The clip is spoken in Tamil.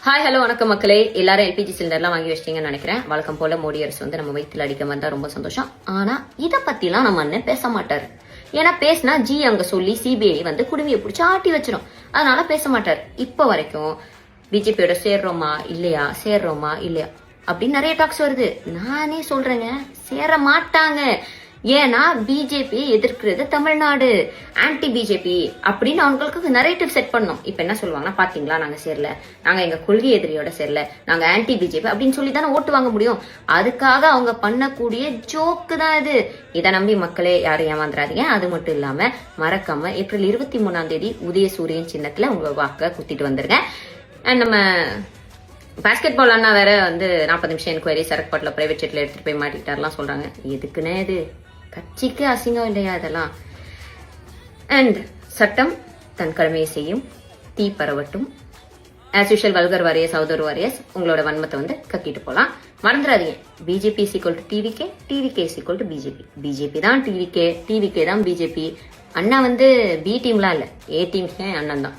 ஹாய் ஹலோ வணக்கம் மக்களே. எல்லாரும் எல்பிஜி சிலிண்டர்லாம் வாங்கி வச்சிட்டீங்கன்னு நினைக்கிறேன். வழக்கம் போல மோடி அரசு வந்து நம்ம வயிற்றுல அடிக்க வந்தா ரொம்ப சந்தோஷம். ஆனா இதை பத்திலாம் நம்ம அண்ணன் பேச மாட்டாரு. ஏன்னா பேசினா ஜி அங்க சொல்லி சிபிஐ வந்து குடுமையை பிடிச்சி ஆட்டி வச்சிரும். அதனால பேச மாட்டாரு. இப்ப வரைக்கும் பிஜேபியோட சேர்றோமா இல்லையா அப்படின்னு நிறைய டாக்ஸ் வருது. நானே சொல்றேங்க, சேர மாட்டாங்க. ஏன்னா பிஜேபி எதிர்க்கிறது தமிழ்நாடு, ஆன்டி பிஜேபி அப்படின்னு அவங்களுக்கு நரேட்டிவ் செட் பண்ணணும். இப்ப என்ன சொல்லுவாங்கன்னா, பாத்தீங்களா நாங்க சேரல, நாங்க எங்க கொள்கை எதிரியோட சேரல, நாங்க ஆன்டி பிஜேபி அப்படின்னு சொல்லி தானே ஓட்டு வாங்க முடியும். அதுக்காக அவங்க பண்ணக்கூடிய ஜோக்கு தான் இது. இதை நம்பி மக்களே யாரும் ஏமாந்துடாதீங்க. அது மட்டும் இல்லாம மறக்காம ஏப்ரல் 23 உதயசூரியன் சின்னத்துல உங்க வாக்க குத்திட்டு வந்துருங்க. அண்ட் நம்ம பாஸ்கெட் பால் அண்ணா வேற வந்து 40 நிமிஷம் என்கொயரி சரக்கு பிரைவேட் ஜெட்ல எடுத்துட்டு போய் மாட்டிக்கிட்டாருலாம் சொல்றாங்க. எதுக்குன்னே இது கட்சிக்கு அசிங்கம் இல்லையா அதெல்லாம்? அண்ட் சட்டம் தன் கடமையை செய்யும், தீ பரவட்டும். As usual vulgar warriors, other warriors, உங்களோட வன்மத்தை வந்து கக்கிட்டு போலாம். மறந்துடாதீங்க, BJP is equal to TVK, TVK is equal to BJP. BJP தான் டிவிகே, டிவிகே தான் பிஜேபி. அண்ணா வந்து பி டீம்லாம் இல்ல, ஏ டீம் அண்ணன் தான்.